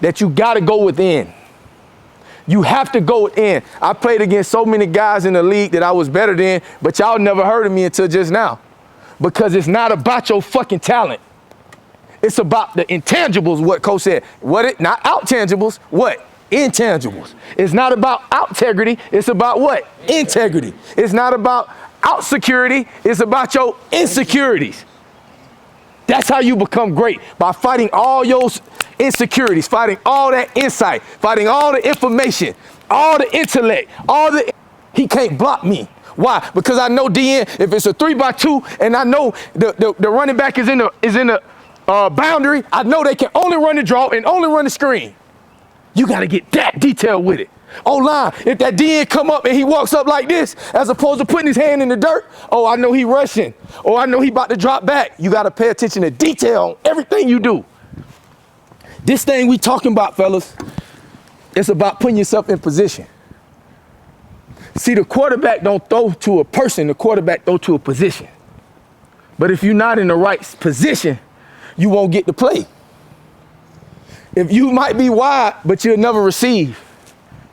that you got to go within. You have to go within. I played against so many guys in the league that I was better than, but y'all never heard of me until just now. Because it's not about your fucking talent. It's about the intangibles, what Coach said. Not out-tangibles, what? Intangibles. It's not about out-integrity, it's about what? Integrity. It's not about out-security, it's about your insecurities. That's how you become great, by fighting all your insecurities, fighting all that insight, fighting all the information, all the intellect, he can't block me. Why? Because I know DN, if it's a 3x2 and I know the running back is in the boundary, I know they can only run the draw and only run the screen. You got to get that detail with it. O-line, if that DN come up and he walks up like this, as opposed to putting his hand in the dirt, oh, I know he rushing, or I know he about to drop back. You got to pay attention to detail on everything you do. This thing we talking about, fellas, it's about putting yourself in position. See, the quarterback don't throw to a person, the quarterback throw to a position. But if you're not in the right position, you won't get the play. If you might be wide, but you'll never receive.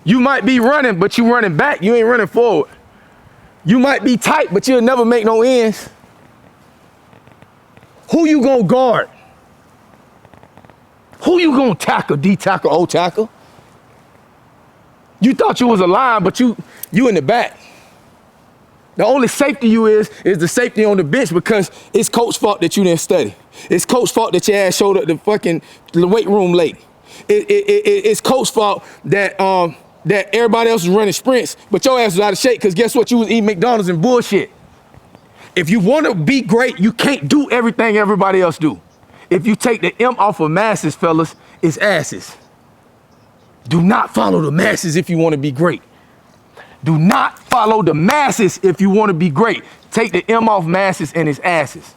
You might be running, but you running back, you ain't running forward. You might be tight, but you'll never make no ends. Who you gonna guard? Who you gonna tackle, D tackle, O tackle? You thought you was a line, but you in the back. The only safety you is the safety on the bench, because it's coach's fault that you didn't study. It's coach's fault that your ass showed up the weight room late. It's coach's fault that everybody else was running sprints, but your ass was out of shape because guess what? You was eating McDonald's and bullshit. If you want to be great, you can't do everything everybody else do. If you take the M off of masses, fellas, it's asses. Do not follow the masses if you want to be great. Do not follow the masses if you want to be great. Take the M off masses and it's asses.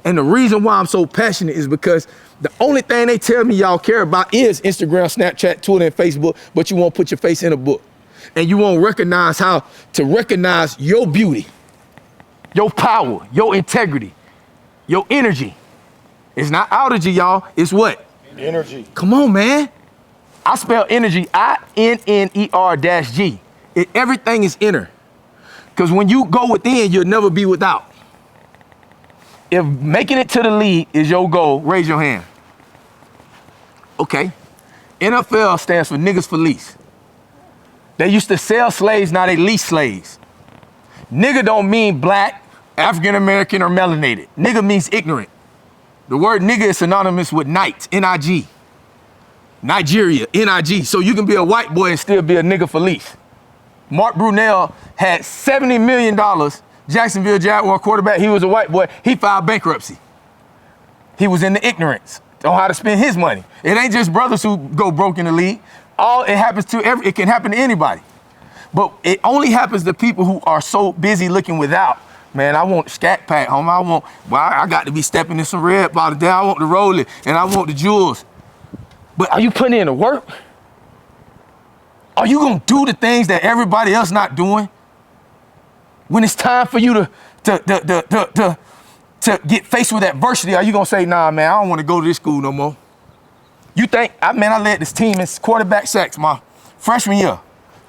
And the reason why I'm so passionate is because the only thing they tell me y'all care about is Instagram, Snapchat, Twitter, and Facebook, but you won't put your face in a book. And you won't recognize how to recognize your beauty, your power, your integrity, your energy. It's not outergy, y'all. It's what? Energy. Come on, man. I spell energy INNER-G. Everything is inner. Because when you go within, you'll never be without. If making it to the league is your goal, raise your hand. Okay. NFL stands for niggas for lease. They used to sell slaves, now they lease slaves. Nigga don't mean black, African-American, or melanated. Nigga means ignorant. The word nigga is synonymous with night, N-I-G. Nigeria, N-I-G. So you can be a white boy and still be a nigga for lease. Mark Brunell had $70 million, Jacksonville Jaguar quarterback. He was a white boy. He filed bankruptcy. He was in the ignorance on how to spend his money. It ain't just brothers who go broke in the league. It can happen to anybody. But it only happens to people who are so busy looking without. Man, I want Scat Pack, homie. I got to be stepping in some red bottle. Then I want the Rollie, and I want the jewels. But are you putting in the work? Are you gonna do the things that everybody else not doing? When it's time for you to get faced with adversity, are you gonna say, nah, man, I don't wanna go to this school no more? You think, I led this team in quarterback sacks my freshman year.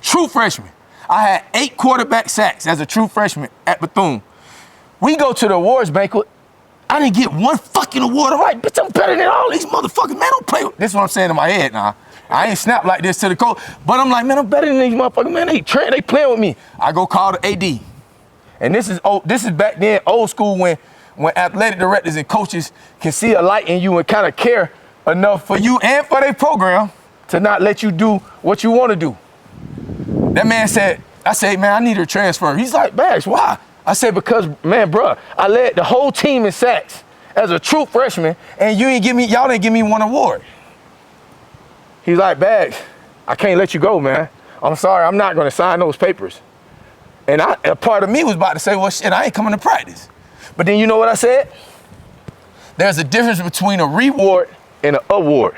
True freshman. I had 8 quarterback sacks as a true freshman at Bethune. We go to the awards banquet. I didn't get one fucking award. I'm like, bitch, I'm better than all these motherfuckers. Man, don't play with. This is what I'm saying in my head now. I ain't snap like this to the coach, but I'm like, man, I'm better than these motherfuckers. Man, they playing with me. I go call the AD. And this is back then, old school, when athletic directors and coaches can see a light in you and kind of care enough for you and for their program to not let you do what you want to do. That man said, I said, man, I need a transfer. He's like, Baggs, why? I said, because, man, bruh, I led the whole team in sacks as a true freshman, and y'all didn't give me one award. He's like, Baggs, I can't let you go, man. I'm sorry, I'm not gonna sign those papers. And a part of me was about to say, well, shit, I ain't coming to practice. But then you know what I said? There's a difference between a reward and an award.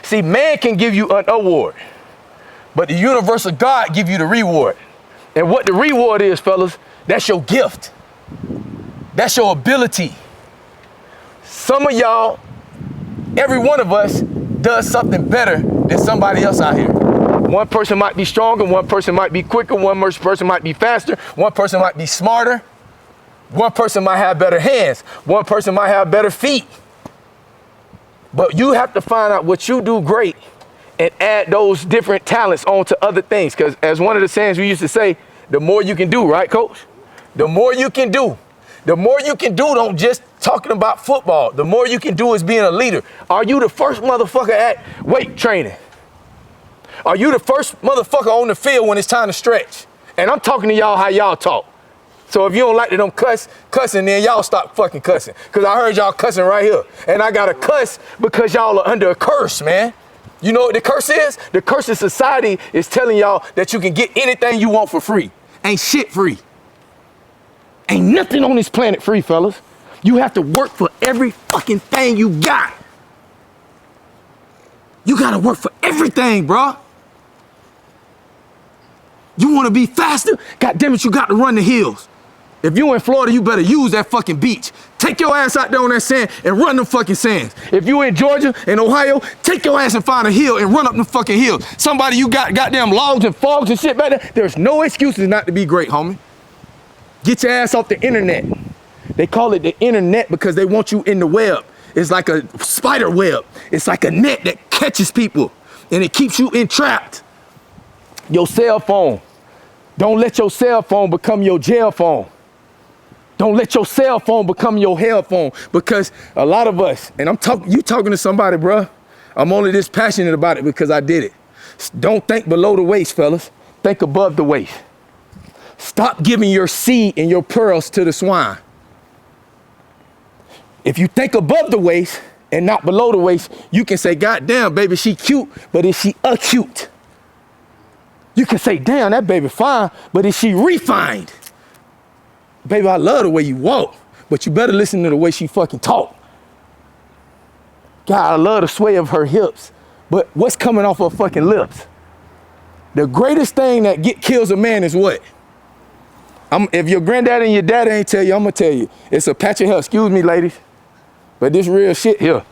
See, man can give you an award, but the universe of God give you the reward. And what the reward is, fellas, that's your gift. That's your ability. Some of y'all, every one of us, does something better than somebody else out here. One person might be stronger, one person might be quicker, one person might be faster, one person might be smarter, one person might have better hands, one person might have better feet. But you have to find out what you do great and add those different talents onto other things. Because as one of the sayings we used to say, the more you can do, right, coach? The more you can do. The more you can do, don't just talking about football. The more you can do is being a leader. Are you the first motherfucker at weight training? Are you the first motherfucker on the field when it's time to stretch? And I'm talking to y'all how y'all talk. So if you don't like them cussing, then y'all stop fucking cussing. Because I heard y'all cussing right here. And I got to cuss because y'all are under a curse, man. You know what the curse is? The curse of society is telling y'all that you can get anything you want for free. Ain't shit free. Ain't nothing on this planet free, fellas. You have to work for every fucking thing you got. You got to work for everything, bro. You want to be faster? God damn it, you got to run the hills. If you in Florida, you better use that fucking beach. Take your ass out there on that sand and run them fucking sands. If you in Georgia and Ohio, take your ass and find a hill and run up them fucking hills. Somebody you got goddamn logs and fogs and shit back there, there's no excuses not to be great, homie. Get your ass off the internet. They call it the internet because they want you in the web. It's like a spider web. It's like a net that catches people and it keeps you entrapped. Your cell phone. Don't let your cell phone become your jail phone. Don't let your cell phone become your hell phone, because a lot of us, and you talking to somebody, bruh. I'm only this passionate about it because I did it. Don't think below the waist, fellas. Think above the waist. Stop giving your seed and your pearls to the swine. If you think above the waist and not below the waist, you can say, God damn, baby, she cute, but is she acute? You can say, damn, that baby fine, but is she refined? Baby, I love the way you walk, but you better listen to the way she fucking talk. God, I love the sway of her hips, but what's coming off her fucking lips? The greatest thing that kills a man is what? If your granddaddy and your daddy ain't tell you, I'm gonna tell you. It's a patch of hair, excuse me, ladies, but this real shit here.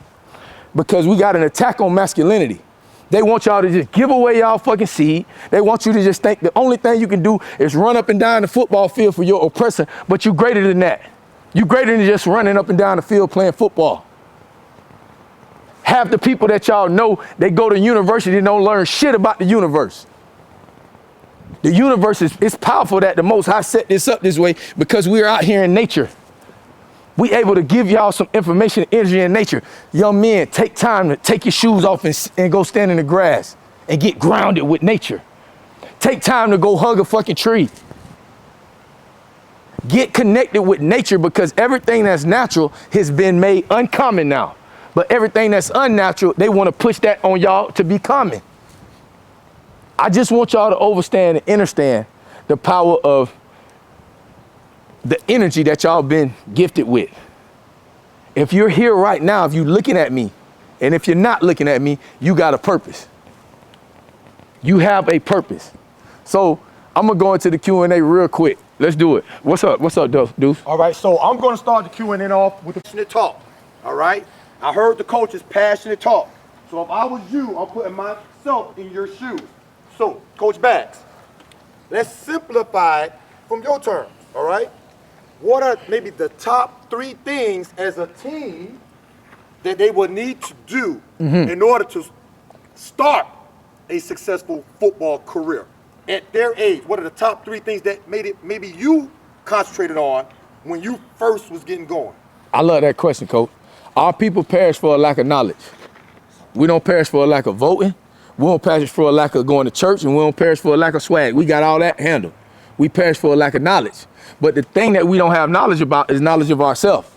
Because we got an attack on masculinity. They want y'all to just give away y'all fucking seed. They want you to just think the only thing you can do is run up and down the football field for your oppressor, but you greater than that. You greater than just running up and down the field playing football. Half the people that y'all know, they go to university and don't learn shit about the universe. The universe is powerful that the Most High set this up this way because we're out here in nature. We able to give y'all some information, energy in nature. Young men, take time to take your shoes off and go stand in the grass and get grounded with nature. Take time to go hug a fucking tree. Get connected with nature, because everything that's natural has been made uncommon now. But everything that's unnatural, they want to push that on y'all to be common. I just want y'all to understand and understand the power of the energy that y'all been gifted with. If you're here right now, if you're looking at me, and if you're not looking at me, you got a purpose. You have a purpose. So I'm gonna go into the Q&A real quick. Let's do it. What's up, Deuce? All right, so I'm gonna start the Q&A off with the passionate talk, all right? I heard the coach's passionate talk. So if I was you, I'm putting myself in your shoes. So, Coach Baggs, let's simplify it from your terms, all right? What are maybe the top 3 things as a team that they would need to do in order to start a successful football career at their age? What are the top 3 things that maybe you concentrated on when you first was getting going? I love that question, Coach. Our people perish for a lack of knowledge. We don't perish for a lack of voting. We don't perish for a lack of going to church, and we don't perish for a lack of swag. We got all that handled. We perish for a lack of knowledge. But the thing that we don't have knowledge about is knowledge of ourselves.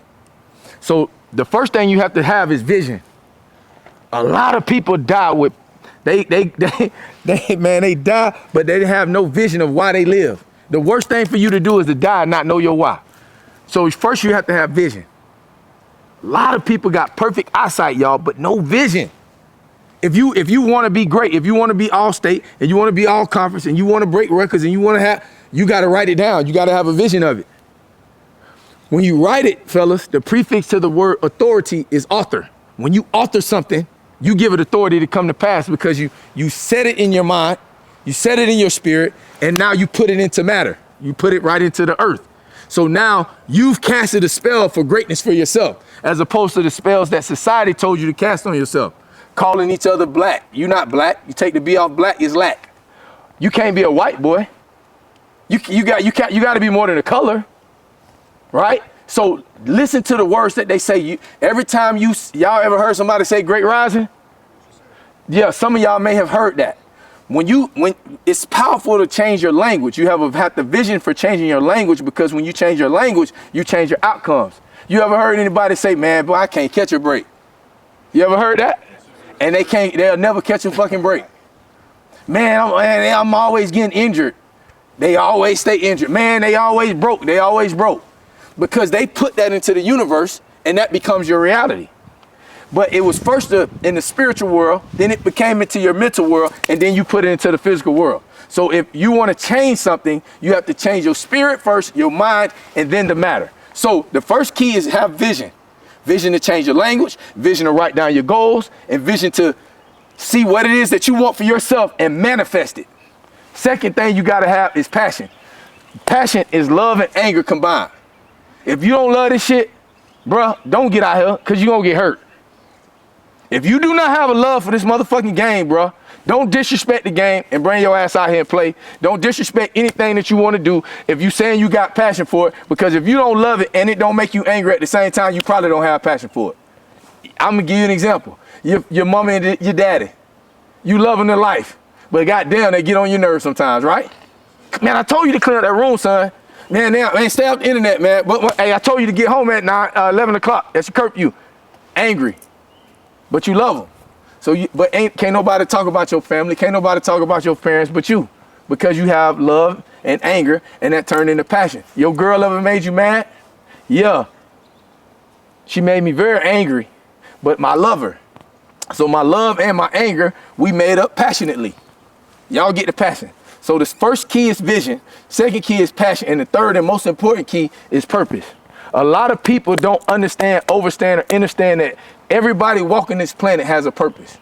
So the first thing you have to have is vision. A lot of people die with, they die, but they have no vision of why they live. The worst thing for you to do is to die and not know your why. So first you have to have vision. A lot of people got perfect eyesight, y'all, but no vision. If you want to be great, if you want to be all state and you want to be all conference and you want to break records and you got to write it down. You got to have a vision of it. When you write it, fellas, the prefix to the word authority is author. When you author something, You give it authority to come to pass because you set it in your mind, you set it in your spirit, and now you put it into matter. You put it right into the earth. So now you've casted a spell for greatness for yourself, as opposed to the spells that society told you to cast on yourself. Calling each other black. You're not black. You take the B off black is lack. You can't be a white boy. You got to be more than a color, right? So listen to the words that they say. Every time y'all ever heard somebody say great rising? Yeah, some of y'all may have heard that. When it's powerful to change your language. You have the vision for changing your language, because when you change your language, you change your outcomes. You ever heard anybody say, man, boy, I can't catch a break? You ever heard that? And they'll never catch a fucking break. Man, I'm always getting injured. They always stay injured. Man, they always broke. They always broke. Because they put that into the universe, and that becomes your reality. But it was first in the spiritual world, then it became into your mental world, and then you put it into the physical world. So if you want to change something, you have to change your spirit first, your mind, and then the matter. So the first key is have vision. Vision to change your language, vision to write down your goals, and vision to see what it is that you want for yourself and manifest it. Second thing you got to have is passion. Passion is love and anger combined. If you don't love this shit, bruh, don't get out here, because you're going to get hurt. If you do not have a love for this motherfucking game, bruh, don't disrespect the game and bring your ass out here and play. Don't disrespect anything that you want to do if you saying you got passion for it, because if you don't love it and it don't make you angry at the same time, you probably don't have passion for it. I'm going to give you an example. Your mama and your daddy, you love them to life, but goddamn, they get on your nerves sometimes, right? Man, I told you to clean up that room, son. Man, stay off the internet, man. But hey, I told you to get home at 11 o'clock. That's your curfew. Angry. But you love them. So can't nobody talk about your family, can't nobody talk about your parents but you, because you have love and anger, and that turned into passion. Your girl ever made you mad? Yeah. She made me very angry, but I love her. So my love and my anger, we made up passionately. Y'all get the passion. So the first key is vision, second key is passion, and the third and most important key is purpose. A lot of people don't understand, overstand, or understand that everybody walking this planet has a purpose.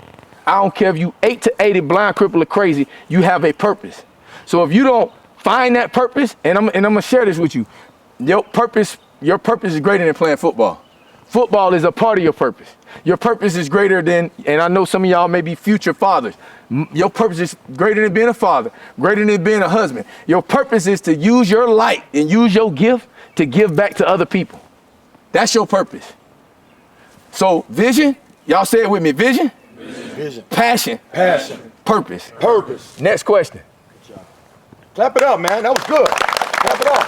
I don't care if you 8 to 80, blind, crippled, or crazy, you have a purpose. So if you don't find that purpose, and I'm gonna share this with you, your purpose is greater than playing football. Football is a part of your purpose. Your purpose is greater than, and I know some of y'all may be future fathers. Your purpose is greater than being a father, greater than being a husband. Your purpose is to use your light and use your gift to give back to other people. That's your purpose. So vision, y'all say it with me, vision, Vision. passion, purpose. Purpose. Next question. Good job. Clap it up, man. That was good. Clap it up.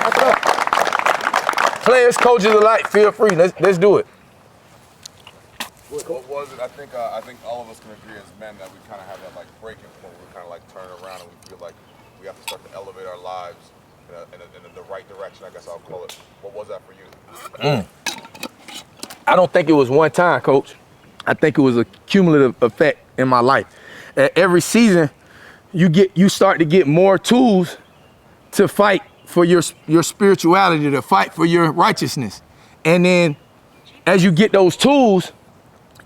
Clap it up. Players, coaches alike, feel free. Let's do it. What was it? I think all of us can agree as men that we kind of have that like breaking point. We kind of like turn around and we feel like we have to start to elevate our lives in the right direction. I guess I'll call it. What was that for you? I don't think it was one time, Coach. I think it was a cumulative effect in my life. Every season, you start to get more tools to fight for your spirituality, to fight for your righteousness. And then as you get those tools,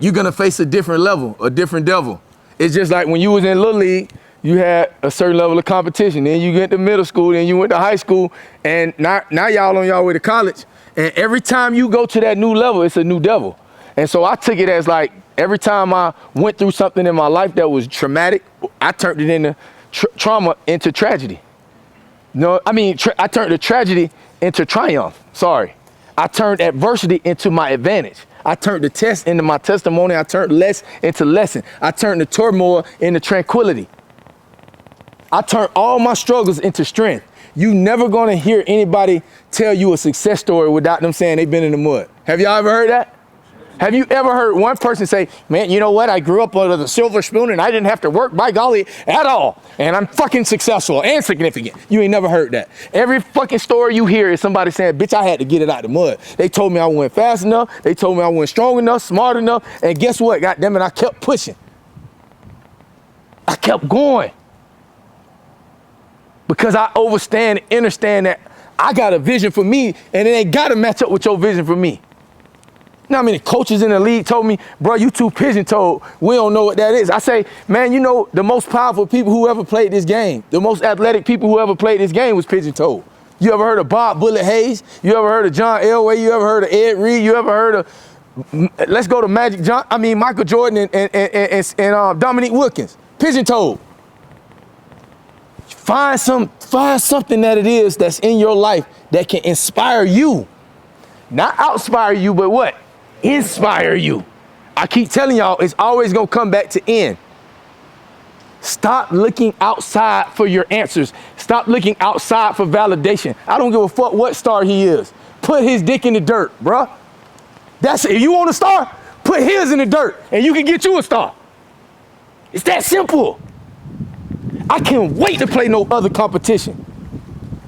you're gonna face a different level, a different devil. It's just like when you was in Little League, you had a certain level of competition. Then you get to middle school, then you went to high school, and now y'all on y'all way to college. And every time you go to that new level, it's a new devil. And so I took it as like every time I went through something in my life that was traumatic, I turned it into trauma into tragedy. No, I mean, I turned the tragedy into triumph. Sorry. I turned adversity into my advantage. I turned the test into my testimony. I turned less into lesson. I turned the turmoil into tranquility. I turned all my struggles into strength. You never gonna hear anybody tell you a success story without them saying they've been in the mud. Have y'all ever heard that? Have you ever heard one person say, man, you know what? I grew up under the silver spoon and I didn't have to work, by golly, at all. And I'm fucking successful and significant. You ain't never heard that. Every fucking story you hear is somebody saying, bitch, I had to get it out the mud. They told me I wasn't fast enough. They told me I wasn't strong enough, smart enough. And guess what? God damn it, I kept pushing. I kept going. Because I understand that I got a vision for me and it ain't got to match up with your vision for me. You know how many coaches in the league told me, bro, you too pigeon-toed. We don't know what that is. I say, man, you know, the most powerful people who ever played this game, the most athletic people who ever played this game was pigeon-toed. You ever heard of Bob Bullet Hayes? You ever heard of John Elway? You ever heard of Ed Reed? You ever heard of, let's go to Michael Jordan and Dominique Wilkins. Pigeon-toed. Find something that it is that's in your life that can inspire you. Not outspire you, but what? Inspire you. I keep telling y'all, it's always gonna come back to end. Stop looking outside for your answers. Stop looking outside for validation. I don't give a fuck what star he is. Put his dick in the dirt, bruh. That's it. If you want a star, put his in the dirt and you can get you a star. It's that simple. I can't wait to play no other competition.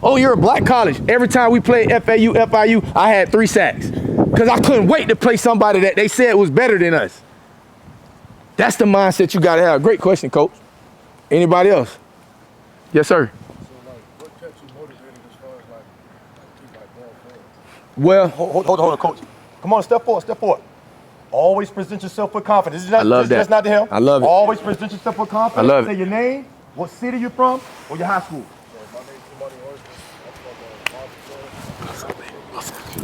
Oh, you're a black college. Every time we played FAU, FIU, I had 3 sacks. Because I couldn't wait to play somebody that they said was better than us. That's the mindset you got to have. Great question, Coach. Anybody else? Yes, sir. So, what kept you motivated as far as, keep, going forward? Well, Hold on, Coach. Come on, step forward. Always present yourself with confidence. I love that. That's not to him. I love it. Always present yourself with confidence. I love it. Say your name, what city you're from, or your high school. So, my name's Kimani Orson. I'm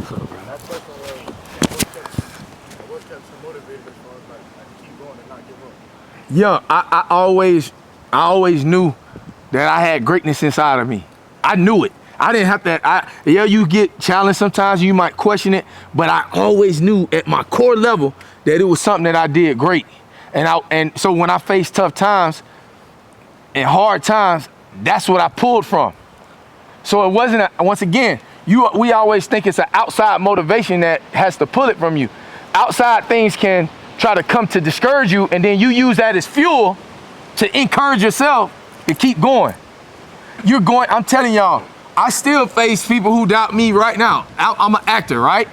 from My question was, what kept you motivated as far as, keep going and not give up? yeah, I always knew that I had greatness inside of me. I knew it. I didn't have to, you get challenged sometimes, you might question it, but I always knew at my core level that it was something that I did great. And so when I faced tough times and hard times, that's what I pulled from. So it wasn't, once again, we always think it's an outside motivation that has to pull it from you. Outside things can try to come to discourage you, and then you use that as fuel to encourage yourself to keep going. I'm telling y'all, I still face people who doubt me right now. I'm an actor, right?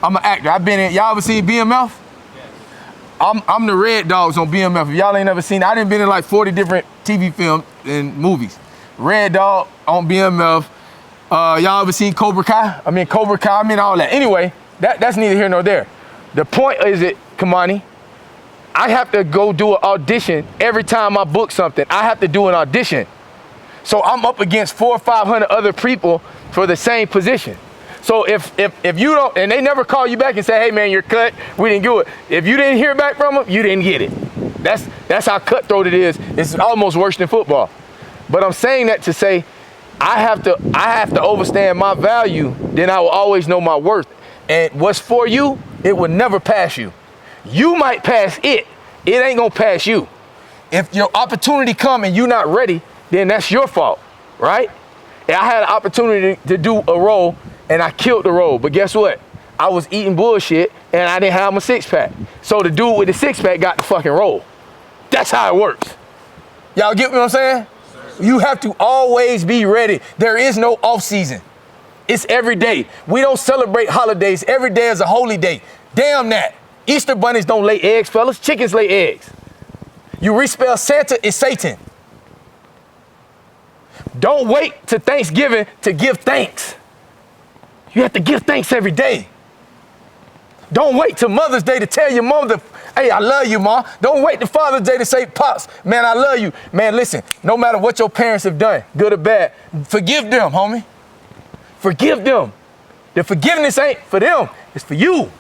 I'm an actor. I've been in, y'all ever seen BMF? Yes. I'm the Red Dogs on BMF. If y'all ain't never seen it, I done been in like 40 different TV films and movies. Red Dog on BMF. Y'all ever seen Cobra Kai? I mean all that. Anyway, that's neither here nor there. The point is Kamani, I have to go do an audition every time I book something. I have to do an audition. So I'm up against 400 or 500 other people for the same position. So if you don't, and they never call you back and say, hey man, you're cut, we didn't do it. If you didn't hear back from them, you didn't get it. That's how cutthroat it is. It's almost worse than football. But I'm saying that to say, I have to understand my value, then I will always know my worth. And what's for you, it will never pass you. You might pass it. It ain't gonna pass you. If your opportunity come and you're not ready, then that's your fault, right? And I had an opportunity to do a role and I killed the role, but guess what? I was eating bullshit and I didn't have my 6-pack. So the dude with the 6-pack got the fucking role. That's how it works. Y'all get what I'm saying? You have to always be ready. There is no off season. It's every day. We don't celebrate holidays. Every day is a holy day. Damn that. Easter bunnies don't lay eggs, fellas. Chickens lay eggs. You respell Santa is Satan. Don't wait to Thanksgiving to give thanks. You have to give thanks every day. Don't wait till Mother's Day to tell your mother, hey, I love you, Ma. Don't wait till Father's Day to say, Pops, man, I love you. Man, listen, no matter what your parents have done, good or bad, forgive them, homie. Forgive them. The forgiveness ain't for them, it's for you.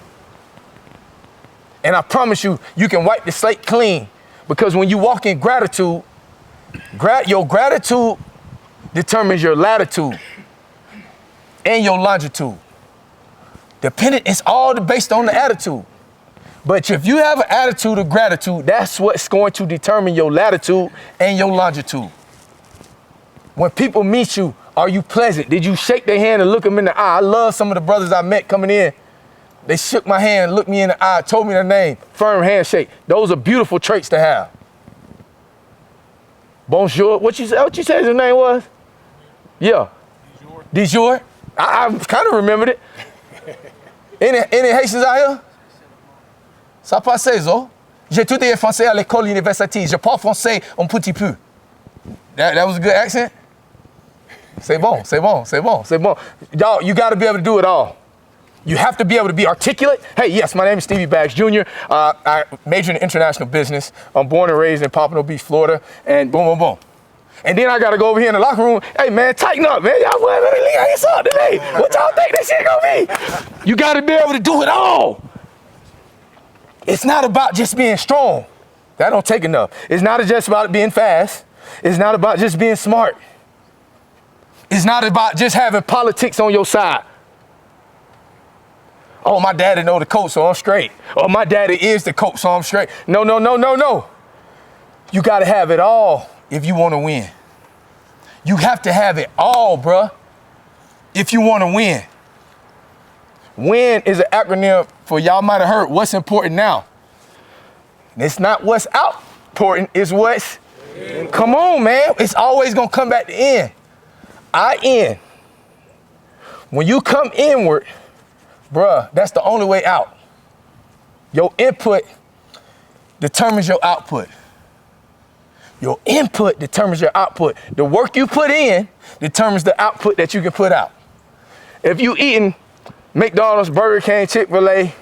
And I promise you, you can wipe the slate clean, because when you walk in gratitude, your gratitude determines your latitude and your longitude. It's all based on the attitude. But if you have an attitude of gratitude, that's what's going to determine your latitude and your longitude. When people meet you, are you pleasant? Did you shake their hand and look them in the eye? I love some of the brothers I met coming in. They shook my hand, looked me in the eye, told me their name, firm handshake. Those are beautiful traits to have. Bonjour. What you said his name was? Yeah. Dijor. I kind of remembered it. Any Haitians out here? Ça passe, zo. J'ai tout été français à l'école université. Je parle français un petit peu. That was a good accent? C'est bon. Y'all, you got to be able to do it all. You have to be able to be articulate. Hey, yes, my name is Stevie Baggs Jr. I major in international business. I'm born and raised in Pompano Beach, Florida, and boom, boom, boom. And then I gotta go over here in the locker room. Hey, man, tighten up, man. Y'all, what's up today? What y'all think this shit gonna be? You gotta be able to do it all. It's not about just being strong. That don't take enough. It's not just about being fast. It's not about just being smart. It's not about just having politics on your side. Oh, my daddy know the coach, so I'm straight. Oh, my daddy is the coach, so I'm straight. No, no, no, no, no. You got to have it all if you want to win. You have to have it all, bruh, if you want to win. WIN is an acronym for, y'all might have heard, what's important now. It's not what's out important, it's what's in. Come on, man. It's always going to come back to in. I-N. When you come inward, bruh, that's the only way out. Your input determines your output. Your input determines your output. The work you put in determines the output that you can put out. If you eating McDonald's, Burger King, Chick-fil-A,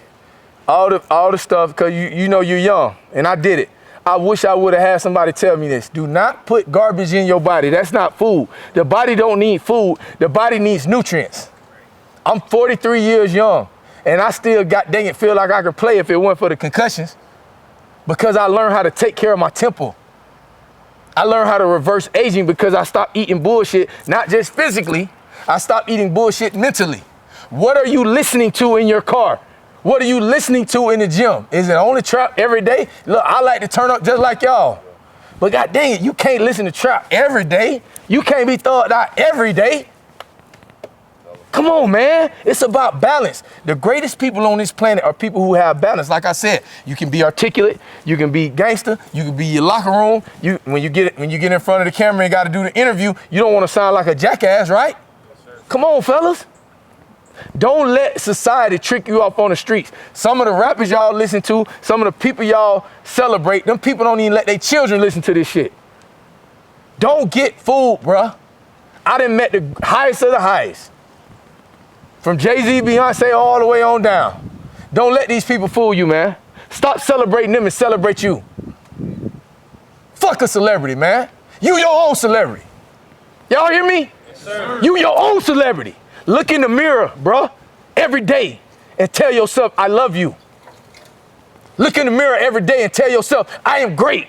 all the stuff, because you know you're young, and I did it. I wish I would have had somebody tell me this. Do not put garbage in your body. That's not food. The body don't need food. The body needs nutrients. I'm 43 years young, and I still, dang it, feel like I could play if it weren't for the concussions, because I learned how to take care of my temple. I learned how to reverse aging because I stopped eating bullshit, not just physically. I stopped eating bullshit mentally. What are you listening to in your car? What are you listening to in the gym? Is it only trap every day? Look, I like to turn up just like y'all. But god dang it, you can't listen to trap every day. You can't be thugged out every day. Come on, man. It's about balance. The greatest people on this planet are people who have balance. Like I said, you can be articulate, you can be gangster, you can be your locker room. When you get in front of the camera and got to do the interview, you don't want to sound like a jackass, right? Yes, come on, fellas. Don't let society trick you off on the streets. Some of the rappers y'all listen to, some of the people y'all celebrate, them people don't even let their children listen to this shit. Don't get fooled, bruh. I done met the highest of the highest. From Jay-Z, Beyonce, all the way on down. Don't let these people fool you, man. Stop celebrating them and celebrate you. Fuck a celebrity, man. You your own celebrity. Y'all hear me? Yes, sir. You your own celebrity. Look in the mirror, bruh, every day and tell yourself, I love you. Look in the mirror every day and tell yourself, I am great.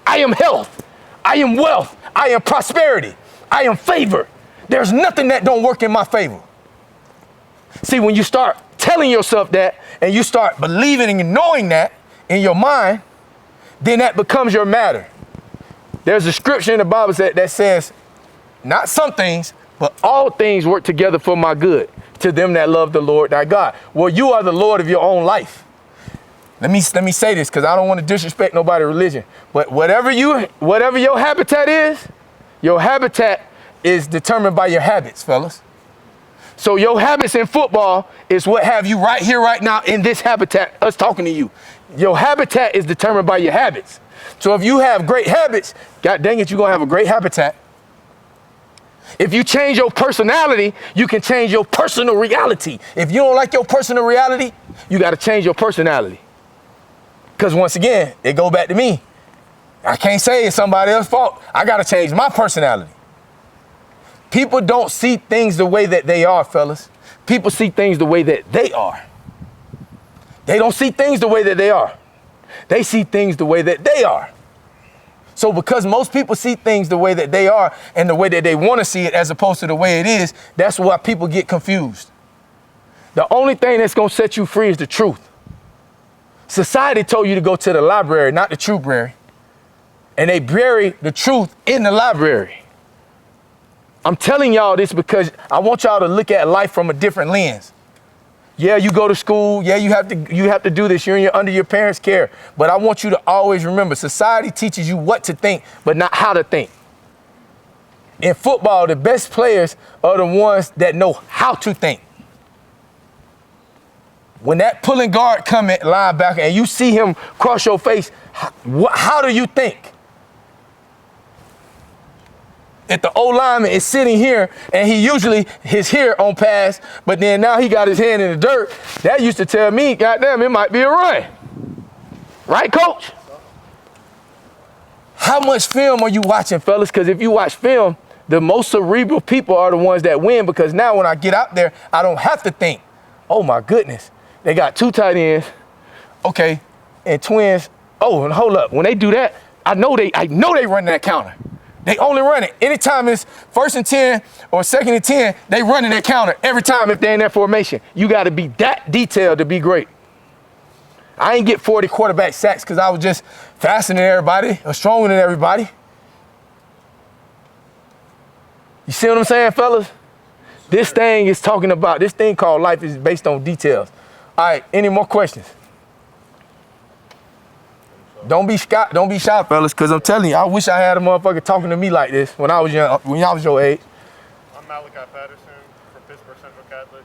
I am health. I am wealth. I am prosperity. I am favor. There's nothing that don't work in my favor. See, when you start telling yourself that and you start believing and knowing that in your mind, then that becomes your matter. There's a scripture in the Bible that says, not some things, but all things work together for my good, to them that love the Lord thy God. Well, you are the Lord of your own life. Let me say this, because I don't want to disrespect nobody's religion. But whatever your habitat is determined by your habits, fellas. So your habits in football is what have you right here, right now, in this habitat, us talking to you. Your habitat is determined by your habits. So if you have great habits, god dang it, you're going to have a great habitat. If you change your personality, you can change your personal reality. If you don't like your personal reality, you got to change your personality. Because once again, it go back to me. I can't say it's somebody else's fault. I got to change my personality. People don't see things the way that they are, fellas. People see things the way that they are. They don't see things the way that they are. They see things the way that they are. So because most people see things the way that they are and the way that they want to see it as opposed to the way it is, that's why people get confused. The only thing that's going to set you free is the truth. Society told you to go to the library, not the truthbrary. And they bury the truth in the library. I'm telling y'all this because I want y'all to look at life from a different lens. Yeah, you go to school. Yeah, you have to do this. You're under your parents' care. But I want you to always remember, society teaches you what to think, but not how to think. In football, the best players are the ones that know how to think. When that pulling guard come at linebacker and you see him cross your face, how do you think? If the O-lineman is sitting here and he usually his here on pass, but then now he got his hand in the dirt, that used to tell me, goddamn, it might be a run. Right, coach? How much film are you watching, fellas? Because if you watch film, the most cerebral people are the ones that win, because now when I get out there, I don't have to think, oh my goodness, they got 2 tight ends, okay, and twins. Oh, and hold up, when they do that, I know they run that counter. They only run it. Anytime it's 1st and 10 or 2nd and 10, they running that counter every time if they're in that formation. You got to be that detailed to be great. I ain't get 40 quarterback sacks because I was just faster than everybody or stronger than everybody. You see what I'm saying, fellas? This thing is talking about, this thing called life is based on details. All right, any more questions? Don't be shy, fellas, because I'm telling you, I wish I had a motherfucker talking to me like this when I was young, when I was your age. I'm Malachi Patterson from Pittsburgh Central Catholic.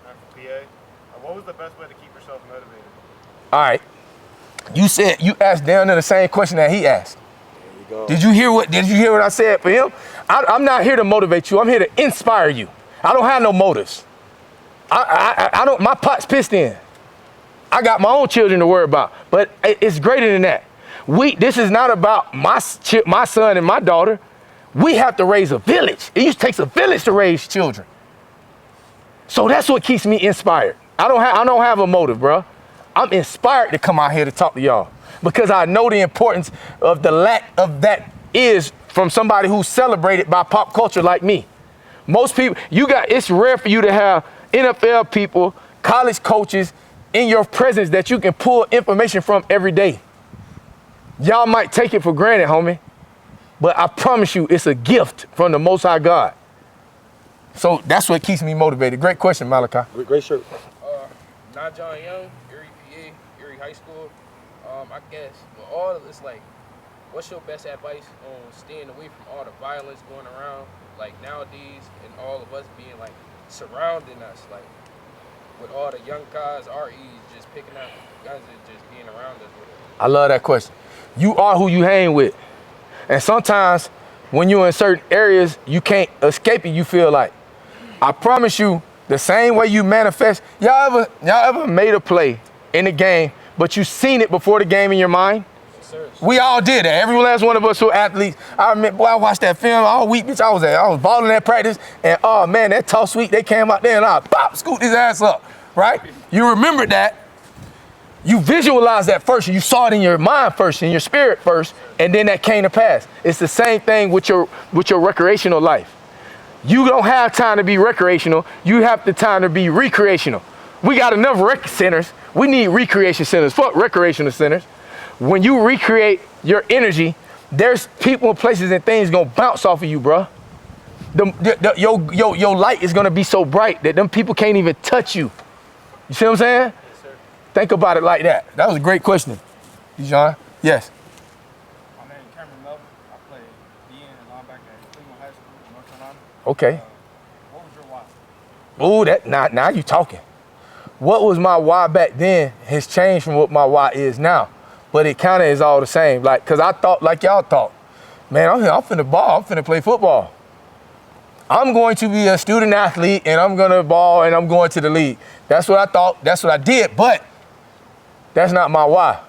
I'm from PA. What was the best way to keep yourself motivated? All right. You asked down there the same question that he asked. There you go. Did you hear what I said for him? I'm not here to motivate you. I'm here to inspire you. I don't have no motives. I don't, my pot's pissed in. I got my own children to worry about, but it's greater than that. This is not about my son and my daughter. We have to raise a village. It takes a village to raise children. So that's what keeps me inspired. I don't have a motive, bro. I'm inspired to come out here to talk to y'all because I know the importance of the lack of that is from somebody who's celebrated by pop culture like me. Most people, it's rare for you to have NFL people, college coaches in your presence that you can pull information from every day. Y'all might take it for granted, homie, but I promise you it's a gift from the Most High God. So that's what keeps me motivated. Great question, Malachi. Great shirt. Not John Young, Erie, PA, Erie High School. I guess, with all of this, like, what's your best advice on staying away from all the violence going around, like, nowadays, and all of us being, like, surrounding us, like, with all the young guys our age just picking up guns and just being around us with it? I love that question. You are who you hang with. And sometimes when you're in certain areas, you can't escape it, you feel like. I promise you, the same way you manifest, y'all ever made a play in the game, but you seen it before the game in your mind? Yes, sir. We all did that. Every last one of us who are athletes. I remember, boy, I watched that film all week, bitch. I was balling at practice, and oh man, that tough sweet, they came out there and I scooped his ass up, right? You remembered that. You visualized that first, you saw it in your mind first, in your spirit first, and then that came to pass. It's the same thing with your recreational life. You don't have time to be recreational. You have the time to be recreational. We got enough rec centers. We need recreation centers. Fuck recreational centers. When you recreate your energy, there's people and places and things gonna bounce off of you, bro. Your light is gonna be so bright that them people can't even touch you. You see what I'm saying? Yes, sir. Think about it like that. That was a great question, Dijon. Yes. My name is Cameron Melvin. I played DN and linebacker at Cleveland High School in North Carolina. Okay. What was your why? Ooh, now you talking. What was my why back then has changed from what my why is now. But it kind of is all the same. Like, cause I thought like y'all thought. Man, I'm finna ball, I'm finna play football. I'm going to be a student athlete and I'm gonna ball and I'm going to the league. That's what I thought, that's what I did, but that's not my why.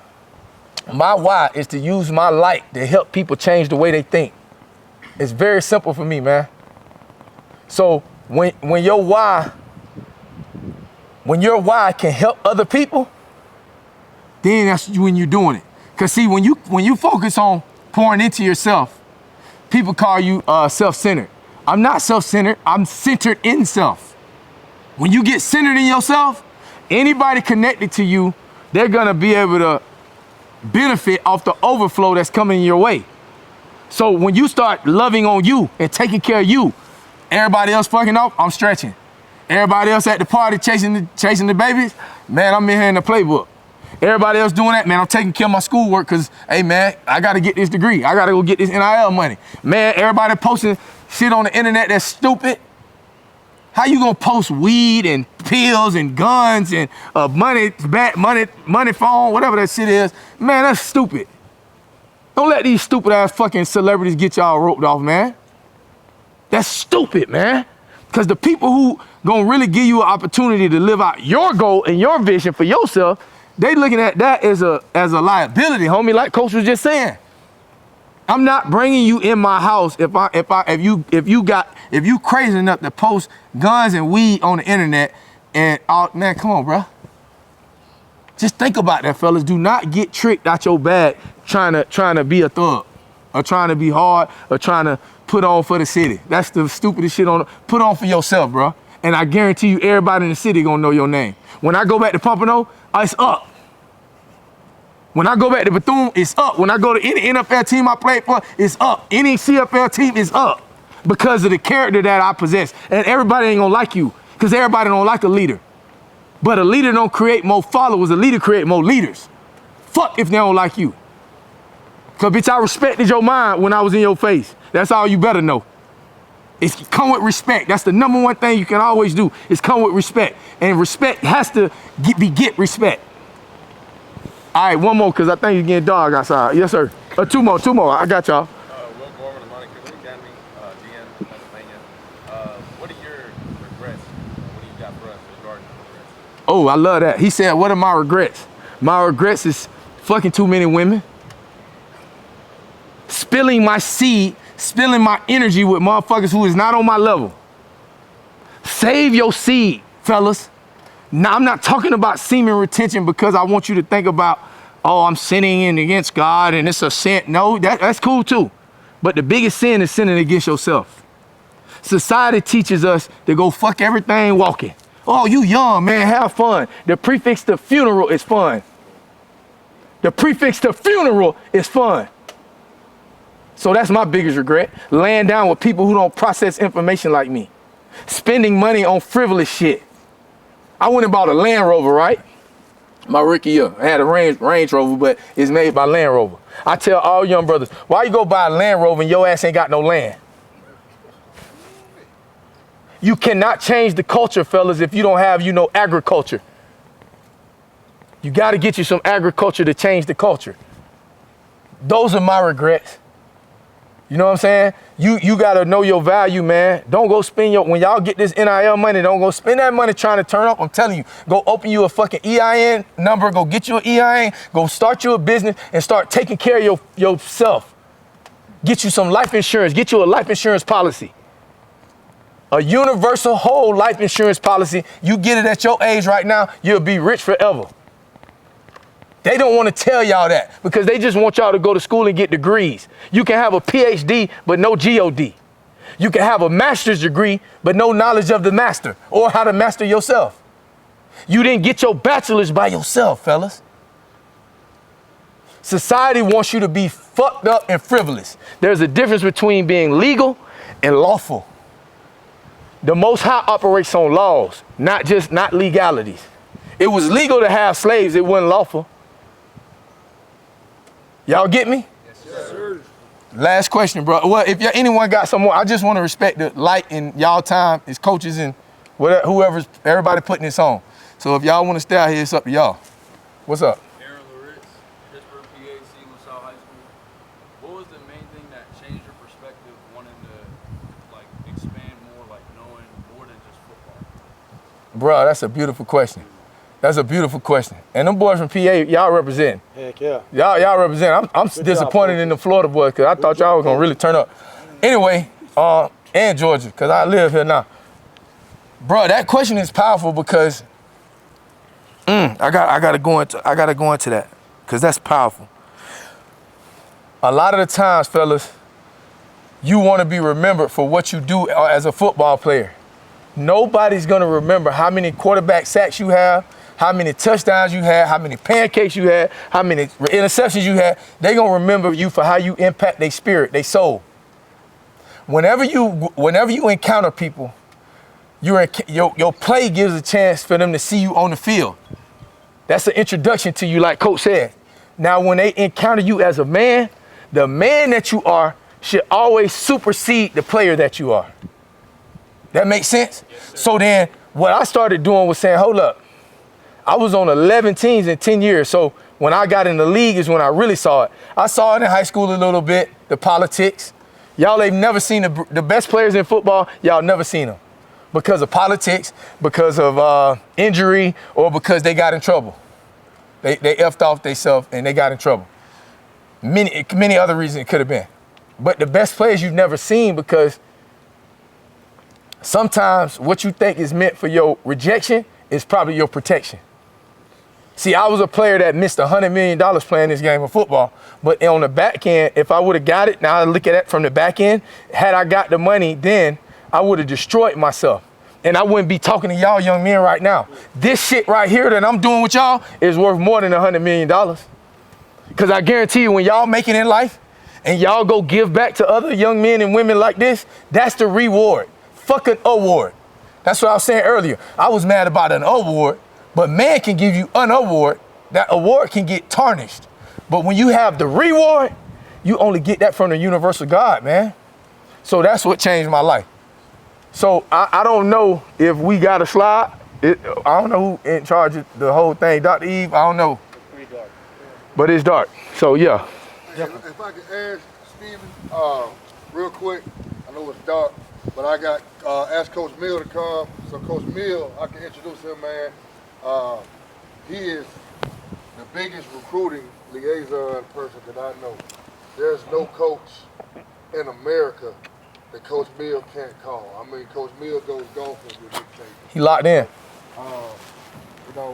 My why is to use my light to help people change the way they think. It's very simple for me, man. So when your why can help other people, then that's when you're doing it. Cause see, when you focus on pouring into yourself, people call you self-centered. I'm not self-centered, I'm centered in self. When you get centered in yourself, anybody connected to you, they're gonna be able to benefit off the overflow that's coming your way. So when you start loving on you and taking care of you, everybody else fucking off, I'm stretching. Everybody else at the party chasing the babies, man, I'm in here in the playbook. Everybody else doing that, man, I'm taking care of my schoolwork because, hey, man, I got to get this degree. I got to go get this NIL money. Man, everybody posting shit on the internet that's stupid. How you gonna post weed and pills and guns and money phone, whatever that shit is? Man, that's stupid. Don't let these stupid ass fucking celebrities get y'all roped off, man. That's stupid, man. Because the people who gonna really give you an opportunity to live out your goal and your vision for yourself, they looking at that as a liability, homie, like Coach was just saying. I'm not bringing you in my house if you crazy enough to post guns and weed on the internet and man, come on, bro. Just think about that, fellas. Do not get tricked out your bag trying to be a thug or trying to be hard or trying to put on for the city. That's the stupidest shit put on for yourself, bro. And I guarantee you everybody in the city gonna know your name. When I go back to Pompano, it's up. When I go back to Bethune, it's up. When I go to any NFL team I played for, it's up. Any CFL team is up because of the character that I possess. And everybody ain't gonna like you because everybody don't like a leader. But a leader don't create more followers. A leader create more leaders. Fuck if they don't like you. Because, bitch, I respected your mind when I was in your face. That's all you better know. It's come with respect. That's the number one thing you can always do is come with respect. And respect has to get respect. All right, one more, because I think you're getting dark outside. Yes, sir. Two more. I got y'all. We'll go over to Monte Carlo Academy, DM, Pennsylvania. What are your regrets? What do you got for us regarding regrets? Oh, I love that. He said, what are my regrets? My regrets is fucking too many women. Spilling my seed, spilling my energy with motherfuckers who is not on my level. Save your seed, fellas. Now, I'm not talking about semen retention because I want you to think about, oh, I'm sinning against God and it's a sin. No, that's cool too. But the biggest sin is sinning against yourself. Society teaches us to go fuck everything walking. Oh, you young, man, have fun. The prefix to funeral is fun. The prefix to funeral is fun. So that's my biggest regret, laying down with people who don't process information like me. Spending money on frivolous shit. I went and bought a Land Rover, right? My rookie year. I had a Range Rover, but it's made by Land Rover. I tell all young brothers, why you go buy a Land Rover and your ass ain't got no land? You cannot change the culture, fellas, if you don't have, agriculture. You got to get you some agriculture to change the culture. Those are my regrets. You know what I'm saying? You gotta know your value, man. Don't go spend when y'all get this NIL money, don't go spend that money trying to turn up. I'm telling you, go open you a fucking EIN number, go get you an EIN, go start you a business and start taking care of yourself. Get you some life insurance, get you a life insurance policy. A universal whole life insurance policy. You get it at your age right now, you'll be rich forever. They don't want to tell y'all that because they just want y'all to go to school and get degrees. You can have a PhD, but no GOD. You can have a master's degree, but no knowledge of the master or how to master yourself. You didn't get your bachelor's by yourself, fellas. Society wants you to be fucked up and frivolous. There's a difference between being legal and lawful. The Most High operates on laws, not legalities. It was legal to have slaves, it wasn't lawful. Y'all get me? Yes, sir. Last question, bro. Well, if anyone got some more, I just want to respect the light in y'all time as coaches and whoever's, everybody putting this on. So if y'all want to stay out here, it's up to y'all. What's up? Aaron Loritz, Pittsburgh, PA, Siegel South High School. What was the main thing that changed your perspective, wanting to expand more, knowing more than just football? Bro, that's a beautiful question. That's a beautiful question. And them boys from PA, y'all represent. Heck yeah. Y'all represent. I'm disappointed in the Florida boys because I thought y'all was gonna really turn up. Anyway, and Georgia, because I live here now. Bro, that question is powerful because I gotta go into that because that's powerful. A lot of the times, fellas, you want to be remembered for what you do as a football player. Nobody's gonna remember how many quarterback sacks you have, how many touchdowns you had, how many pancakes you had, how many interceptions you had. They're gonna remember you for how you impact their spirit, their soul. Whenever you encounter people, your play gives a chance for them to see you on the field. That's an introduction to you, like Coach said. Now, when they encounter you as a man, the man that you are should always supersede the player that you are. That makes sense? Yes, so then what I started doing was saying, hold up, I was on 11 teams in 10 years. So when I got in the league is when I really saw it. I saw it in high school a little bit, the politics. Y'all ain't never seen the best players in football. Y'all never seen them because of politics, because of injury, or because they got in trouble. They effed off themselves and they got in trouble. Many other reasons it could have been. But the best players you've never seen, because sometimes what you think is meant for your rejection is probably your protection. See, I was a player that missed $100 million playing this game of football, but on the back end, if I would have got it, now I look at it from the back end, had I got the money then, I would have destroyed myself. And I wouldn't be talking to y'all young men right now. This shit right here that I'm doing with y'all is worth more than $100 million. Because I guarantee you, when y'all make it in life and y'all go give back to other young men and women like this, that's the reward. Fuck an award. That's what I was saying earlier. I was mad about an award, but man can give you an award. That award can get tarnished. But when you have the reward, you only get that from the universal God, man. So that's what changed my life. So I don't know if we got a slide. I don't know who in charge of the whole thing. Dr. Eve, I don't know. It's pretty dark. But it's dark. So yeah. If I could ask Steven, real quick, I know it's dark, but I got asked Coach Mill to come. So Coach Mill, I can introduce him, man. He is the biggest recruiting liaison person that I know. There's no coach in America that Coach Mill can't call. I mean, Coach Mill goes golfing with Nick Saban. He locked in. You know,